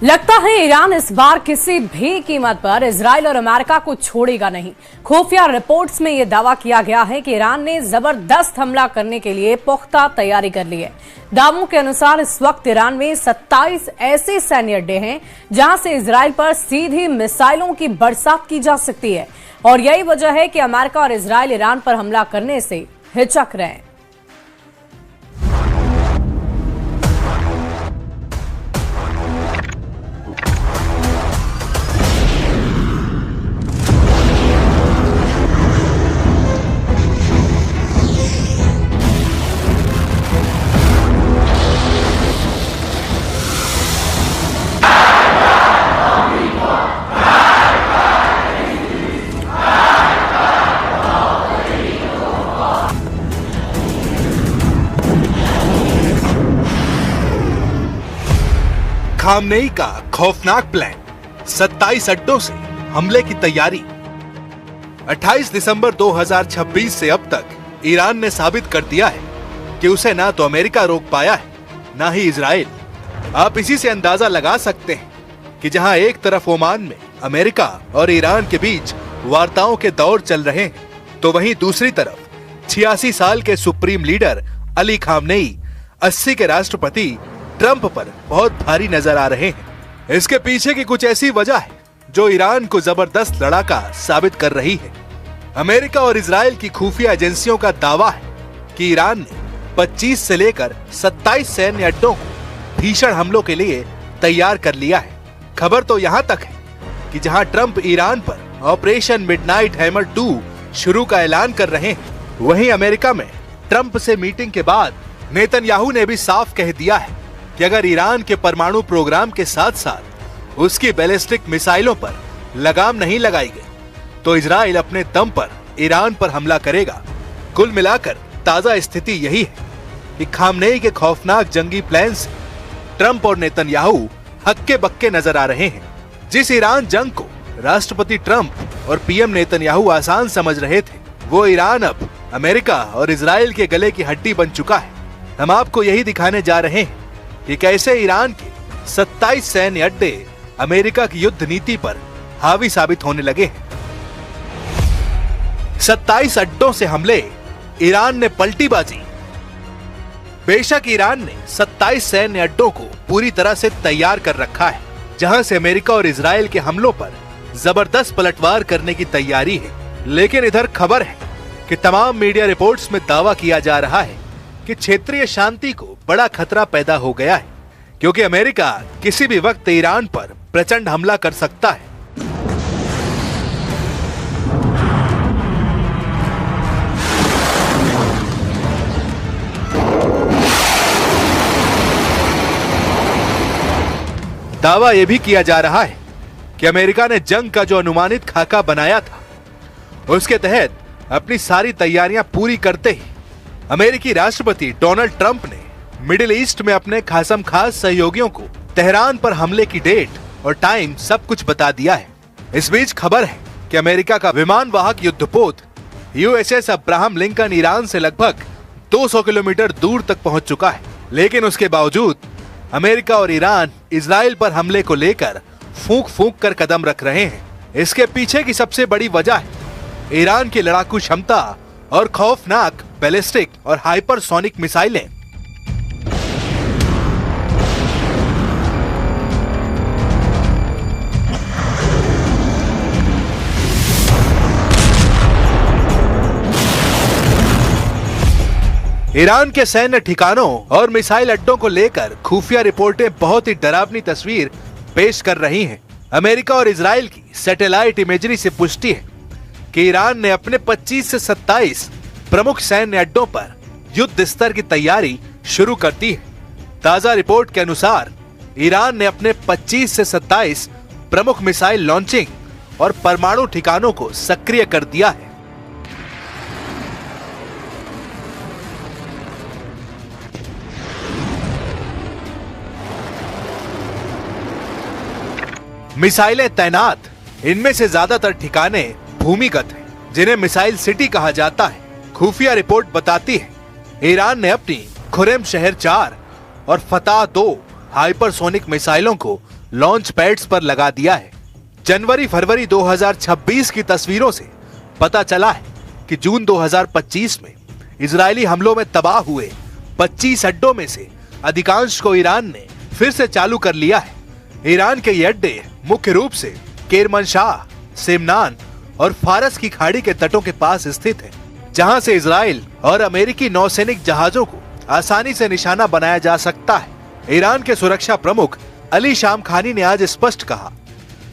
लगता है ईरान इस बार किसी भी कीमत पर इजराइल और अमेरिका को छोड़ेगा नहीं। खुफिया रिपोर्ट्स में यह दावा किया गया है कि ईरान ने जबरदस्त हमला करने के लिए पुख्ता तैयारी कर ली है। दावों के अनुसार इस वक्त ईरान में 27 ऐसे सैन्य अड्डे हैं जहां से इजराइल पर सीधी मिसाइलों की बरसात की जा सकती है, और यही वजह है कि अमेरिका और इजराइल ईरान पर हमला करने से हिचक रहे हैं। खामनेई का खौफनाक प्लान, 27 अड्डों से हमले की तैयारी। 28 दिसंबर 2026 से अब तक ईरान ने साबित कर दिया है कि उसे ना तो अमेरिका रोक पाया है, ना ही इजराइल। आप इसी से अंदाजा लगा सकते हैं कि जहां एक तरफ ओमान में अमेरिका और ईरान के बीच वार्ताओं के दौर चल रहे हैं, तो वहीं दूसरी तरफ 86 साल के सुप्रीम लीडर अली खामनेई 80 के राष्ट्रपति ट्रंप पर बहुत भारी नजर आ रहे हैं। इसके पीछे की कुछ ऐसी वजह है जो ईरान को जबरदस्त लड़ाका साबित कर रही है। अमेरिका और इजराइल की खुफिया एजेंसियों का दावा है कि ईरान ने 25 से लेकर 27 सैन्य अड्डों को भीषण हमलों के लिए तैयार कर लिया है। खबर तो यहाँ तक है कि जहाँ ट्रंप ईरान पर ऑपरेशन मिडनाइट हैमर 2 शुरू का ऐलान कर रहे हैं, वहीं अमेरिका में ट्रंप से मीटिंग के बाद नेतन्याहू ने भी साफ कह दिया है कि अगर ईरान के परमाणु प्रोग्राम के साथ साथ उसकी बैलिस्टिक मिसाइलों पर लगाम नहीं लगाई गई तो इजराइल अपने दम पर ईरान पर हमला करेगा। कुल मिलाकर ताजा स्थिति यही है कि खामनेई के खौफनाक जंगी प्लान से ट्रंप और नेतन्याहू हक्के बक्के नजर आ रहे हैं। जिस ईरान जंग को राष्ट्रपति ट्रंप और पीएम नेतन्याहू आसान समझ रहे थे, वो ईरान अब अमेरिका और इजराइल के गले की हड्डी बन चुका है। हम आपको यही दिखाने जा रहे हैं कि कैसे ईरान के 27 सैन्य अड्डे अमेरिका की युद्ध नीति पर हावी साबित होने लगे हैं। 27 अड्डों से हमले, ईरान ने पलटी बाजी। बेशक ईरान ने 27 सैन्य अड्डों को पूरी तरह से तैयार कर रखा है, जहां से अमेरिका और इजराइल के हमलों पर जबरदस्त पलटवार करने की तैयारी है। लेकिन इधर खबर है कि तमाम मीडिया रिपोर्ट्स में दावा किया जा रहा है कि क्षेत्रीय शांति को बड़ा खतरा पैदा हो गया है, क्योंकि अमेरिका किसी भी वक्त ईरान पर प्रचंड हमला कर सकता है। दावा यह भी किया जा रहा है कि अमेरिका ने जंग का जो अनुमानित खाका बनाया था, उसके तहत अपनी सारी तैयारियां पूरी करते ही अमेरिकी राष्ट्रपति डोनाल्ड ट्रंप ने मिडिल ईस्ट में अपने खासम खास सहयोगियों को तेहरान पर हमले की डेट और टाइम सब कुछ बता दिया है। इस बीच खबर है कि अमेरिका का विमान वाहक युद्धपोत USS अब्राहम लिंकन ईरान से लगभग 200 किलोमीटर दूर तक पहुंच चुका है। लेकिन उसके बावजूद अमेरिका और ईरान इजराइल पर हमले को लेकर फूंक फूंक कर कदम रख रहे हैं। इसके पीछे की सबसे बड़ी वजह है ईरान की लड़ाकू क्षमता और खौफनाक बैलिस्टिक और हाइपरसोनिक मिसाइलें। ईरान के सैन्य ठिकानों और मिसाइल अड्डों को लेकर खुफिया रिपोर्टें बहुत ही डरावनी तस्वीर पेश कर रही हैं। अमेरिका और इजराइल की सैटेलाइट इमेजरी से पुष्टि है कि ईरान ने अपने 25 से 27 प्रमुख सैन्य अड्डों पर युद्ध स्तर की तैयारी शुरू कर दी है। ताजा रिपोर्ट के अनुसार ईरान ने अपने 25 से 27 प्रमुख मिसाइल लॉन्चिंग और परमाणु ठिकानों को सक्रिय कर दिया है। मिसाइलें तैनात, इनमें से ज्यादातर ठिकाने भूमिगत हैं, जिन्हें मिसाइल सिटी कहा जाता है। खुफिया रिपोर्ट बताती है ईरान ने अपनी खुरेम शहर 4 और फतह 2 हाइपरसोनिक मिसाइलों को लॉन्च पैड्स पर लगा दिया है। जनवरी फरवरी 2026 की तस्वीरों से पता चला है कि जून 2025 में इजरायली हमलों में तबाह हुए 25 अड्डों में से अधिकांश को ईरान ने फिर से चालू कर लिया है। ईरान के ये अड्डे मुख्य रूप से केरमनशाह, सेमनान और फारस की खाड़ी के तटों के पास स्थित है, जहां से इजराइल और अमेरिकी नौसैनिक जहाजों को आसानी से निशाना बनाया जा सकता है। ईरान के सुरक्षा प्रमुख अली शामखानी ने आज स्पष्ट कहा,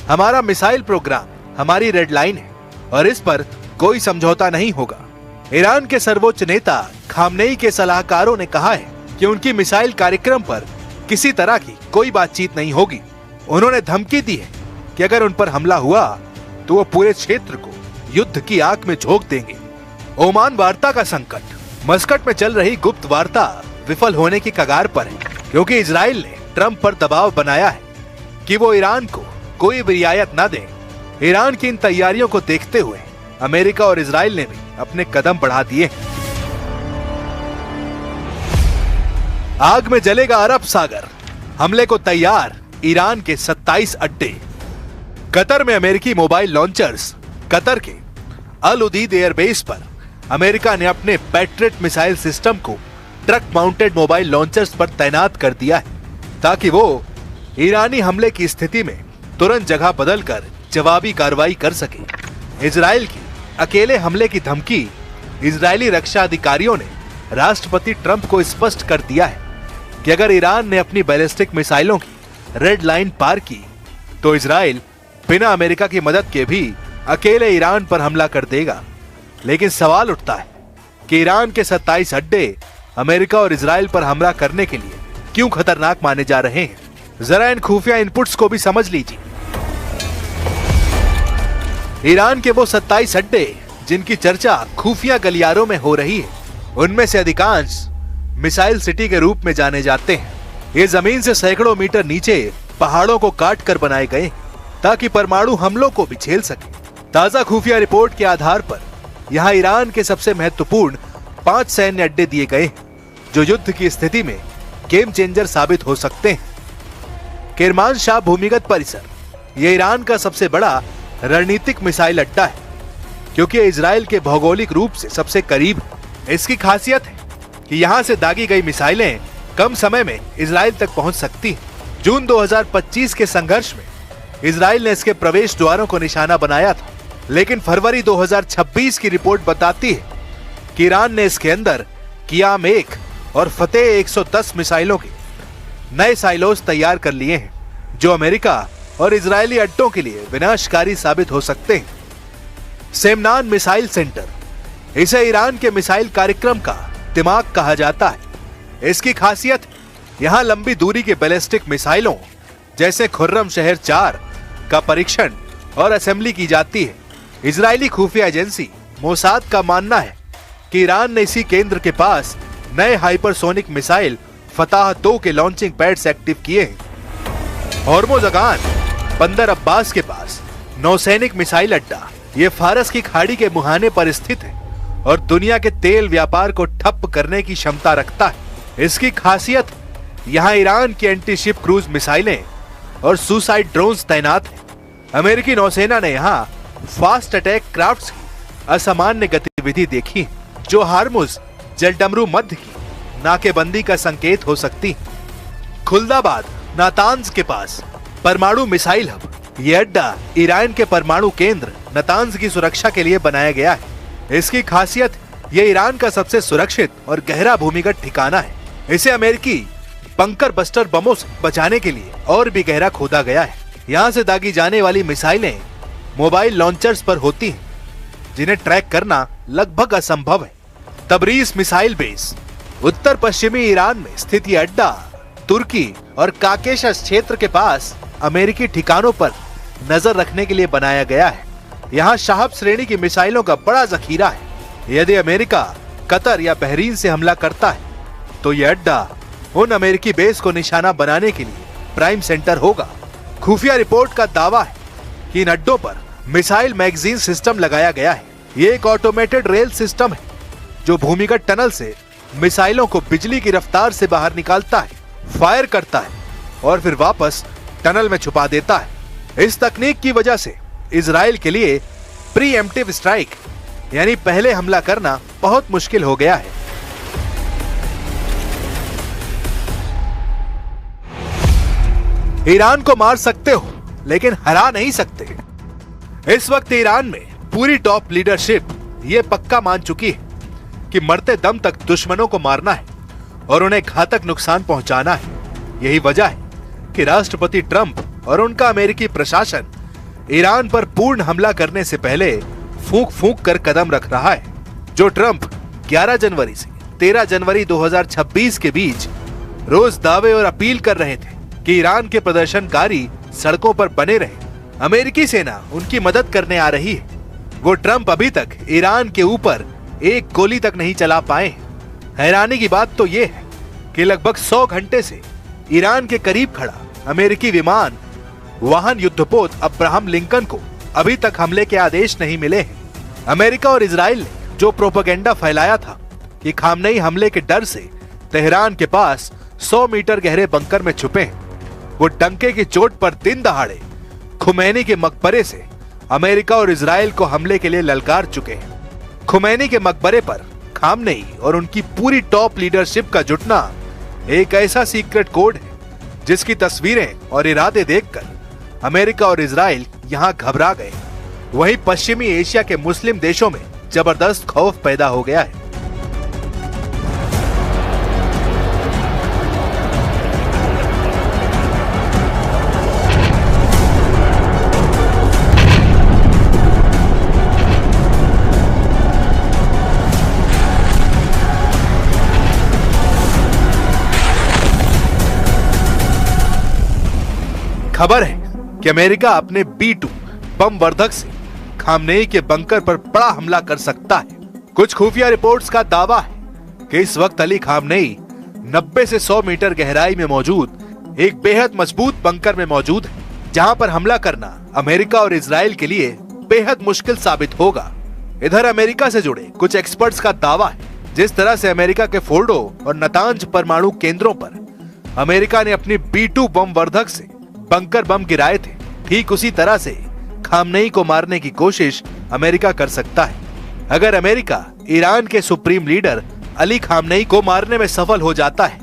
हमारा मिसाइल प्रोग्राम हमारी रेड लाइन है और इस पर कोई समझौता नहीं होगा। ईरान के सर्वोच्च नेता खामनेई के सलाहकारों ने कहा है कि उनकी मिसाइल कार्यक्रम पर किसी तरह की कोई बातचीत नहीं होगी। उन्होंने धमकी दी है कि अगर उन पर हमला हुआ तो वो पूरे क्षेत्र को युद्ध की आग में झोंक देंगे। ओमान वार्ता का संकट, मस्कट में चल रही गुप्त वार्ता विफल होने की कगार पर है, क्योंकि इजराइल ने ट्रंप पर दबाव बनाया है कि वो ईरान को कोई भी रियायत न दे। ईरान की इन तैयारियों को देखते हुए अमेरिका और इजराइल ने भी अपने कदम बढ़ा दिए। आग में जलेगा अरब सागर, हमले को तैयार ईरान के 27 अड्डे। कतर में अमेरिकी मोबाइल लॉन्चर्स। कतर के अल उदीद एयरबेस पर अमेरिका ने अपने पैट्रियट मिसाइल सिस्टम को ट्रक माउंटेड मोबाइल लॉन्चर्स पर तैनात कर दिया है, ताकि वो ईरानी हमले की स्थिति में तुरंत जगह बदलकर जवाबी कार्रवाई कर सके। इजराइल की अकेले हमले की धमकी इजरायली रक्षा अधिकारियों ने राष्ट्रपति ट्रंप को स्पष्ट कर दिया है कि अगर ईरान ने अपनी बैलिस्टिक मिसाइलों की रेड लाइन पार की तो इजराइल बिना अमेरिका की मदद के भी अकेले ईरान पर हमला कर देगा। लेकिन सवाल उठता है कि ईरान के 27 अड्डे अमेरिका और इजराइल पर हमला करने के लिए क्यों खतरनाक माने जा रहे हैं। जरा इन खुफिया इनपुट्स को भी समझ लीजिए। ईरान के वो 27 अड्डे जिनकी चर्चा खुफिया गलियारों में हो रही है, उनमें से अधिकांश मिसाइल सिटी के रूप में जाने जाते हैं। ये जमीन से सैकड़ों मीटर नीचे पहाड़ों को काट कर बनाए गए ताकि परमाणु हमलों को भी झेल सके। ताजा खुफिया रिपोर्ट के आधार पर यहाँ ईरान के सबसे महत्वपूर्ण 5 सैन्य अड्डे दिए गए जो युद्ध की स्थिति में गेम चेंजर साबित हो सकते हैं। केरमानशाह भूमिगत परिसर, ये ईरान का सबसे बड़ा रणनीतिक मिसाइल अड्डा है, क्योंकि ये इजराइल के भौगोलिक रूप से सबसे करीब है। इसकी खासियत है कि यहाँ से दागी गई मिसाइलें कम समय में इजराइल तक पहुंच सकती हैं। जून 2025 के संघर्ष में इजराइल ने इसके प्रवेश द्वारों को निशाना बनाया था, लेकिन फरवरी 2026 की रिपोर्ट बताती है कि ईरान ने इसके अंदर कियाम 1 और फतेह 110 मिसाइलों के नए साइलोस तैयार कर लिए हैं, जो अमेरिका और इजरायली अड्डों के लिए विनाशकारी साबित हो सकते हैं। सेमनान मिसाइल सेंटर, इसे ईरान के मिसाइल कार्यक्रम का दिमाग कहा जाता है। इसकी खासियत यहाँ लंबी दूरी के बैलिस्टिक मिसाइलों जैसे खुर्रम शहर 4 का परीक्षण और असेंबली की जाती है। इजरायली खुफिया एजेंसी मोसाद का मानना है कि ईरान ने इसी केंद्र के पास नए हाइपरसोनिक मिसाइल फताह 2 के लॉन्चिंग पैड्स एक्टिव किए हैं। होर्मुज़गान बंदर अब्बास के पास नौसैनिक मिसाइल अड्डा, ये फारस की खाड़ी के मुहाने पर स्थित है और दुनिया के तेल व्यापार को ठप करने की क्षमता रखता है। इसकी खासियत यहाँ ईरान की एंटी शिप क्रूज मिसाइलें और सुसाइड ड्रोन्स तैनात हैं। अमेरिकी नौसेना ने यहाँ फास्ट अटैक क्राफ्ट्स की असामान्य गतिविधि देखी, जो हार्मुज जलडमरू मध्य की नाकेबंदी का संकेत हो सकती है। खुल्दाबाद नातांज के पास परमाणु मिसाइल हब, ये अड्डा ईरान के परमाणु केंद्र नातांज की सुरक्षा के लिए बनाया गया है। इसकी खासियत, ये ईरान का सबसे सुरक्षित और गहरा भूमिगत ठिकाना है। इसे अमेरिकी बंकर बस्टर बमों से बचाने के लिए और भी गहरा खोदा गया है। यहाँ से दागी जाने वाली मिसाइलें मोबाइल लॉन्चर्स पर होती हैं, जिन्हें ट्रैक करना लगभग असंभव है। तबरीज मिसाइल बेस, उत्तर पश्चिमी ईरान में स्थित ये अड्डा तुर्की और काकेशस क्षेत्र के पास अमेरिकी ठिकानों पर नजर रखने के लिए बनाया गया है। यहाँ शाहब श्रेणी की मिसाइलों का बड़ा जखीरा है। यदि अमेरिका कतर या बहरीन से हमला करता है तो यह अड्डा उन अमेरिकी बेस को निशाना बनाने के लिए प्राइम सेंटर होगा। खुफिया रिपोर्ट का दावा है कि इन अड्डों पर मिसाइल मैगजीन सिस्टम लगाया गया है। ये एक ऑटोमेटेड रेल सिस्टम है जो भूमिगत टनल से मिसाइलों को बिजली की रफ्तार से बाहर निकालता है, फायर करता है और फिर वापस टनल में छुपा देता है। इस तकनीक की वजह से इजराइल के लिए प्रीएम्प्टिव स्ट्राइक यानी पहले हमला करना बहुत मुश्किल हो गया है। ईरान को मार सकते हो लेकिन हरा नहीं सकते। इस वक्त ईरान में पूरी टॉप लीडरशिप ये पक्का मान चुकी है कि मरते दम तक दुश्मनों को मारना है और उन्हें घातक नुकसान पहुंचाना है। यही वजह है कि राष्ट्रपति ट्रंप और उनका अमेरिकी प्रशासन ईरान पर पूर्ण हमला करने से पहले फूंक फूंक कर कदम रख रहा है। जो ट्रंप 11 जनवरी से 13 जनवरी 2026 के बीच रोज दावे और अपील कर रहे थे कि ईरान के प्रदर्शनकारी सड़कों पर बने रहे, अमेरिकी सेना उनकी मदद करने आ रही है, वो ट्रंप अभी तक ईरान के ऊपर एक गोली तक नहीं चला पाए। हैरानी की बात तो ये है कि लगभग 100 घंटे से ईरान के करीब खड़ा अमेरिकी विमान वाहन युद्धपोत अब्राहम लिंकन को अभी तक हमले के आदेश नहीं मिले हैं। अमेरिका और इजराइल ने जो प्रोपेगेंडा फैलाया था कि खामनेई हमले के डर से तेहरान के पास 100 मीटर गहरे बंकर में छुपे हैं, वो डंके की चोट पर दिन दहाड़े खुमैनी के मकबरे से अमेरिका और इजराइल को हमले के लिए ललकार चुके हैं। खुमैनी के मकबरे पर खामनेई और उनकी पूरी टॉप लीडरशिप का जुटना एक ऐसा सीक्रेट कोड है जिसकी तस्वीरें और इरादे देखकर अमेरिका और इजराइल यहां घबरा गए। वहीं पश्चिमी एशिया के मुस्लिम देशों में जबरदस्त खौफ पैदा हो गया है। खबर है कि अमेरिका अपने B-2 बम वर्धक से खामनेई के बंकर पर बड़ा हमला कर सकता है। कुछ खुफिया रिपोर्ट्स का दावा है कि इस वक्त अली खामनेई 90 से 100 मीटर गहराई में मौजूद एक बेहद मजबूत बंकर में मौजूद है, जहां पर हमला करना अमेरिका और इजराइल के लिए बेहद मुश्किल साबित होगा। इधर अमेरिका से जुड़े कुछ एक्सपर्ट्स का दावा है, जिस तरह से अमेरिका के फोर्डो और नतांज परमाणु केंद्रों पर अमेरिका ने अपनी B-2 बम वर्धक से बंकर बम गिराए थे, ठीक उसी तरह से खामनेई को मारने की कोशिश अमेरिका कर सकता है। अगर अमेरिका ईरान के सुप्रीम लीडर अली खामनेई को मारने में सफल हो जाता है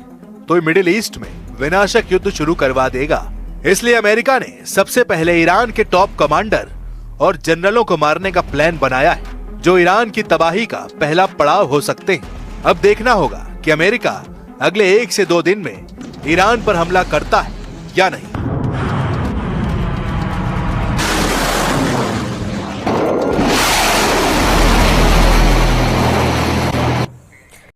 तो मिडिल ईस्ट में विनाशक युद्ध शुरू करवा देगा। इसलिए अमेरिका ने सबसे पहले ईरान के टॉप कमांडर और जनरलों को मारने का प्लान बनाया है, जो ईरान की तबाही का पहला पड़ाव हो सकते हैं। अब देखना होगा कि अमेरिका अगले 1 से 2 दिन में ईरान पर हमला करता है या नहीं।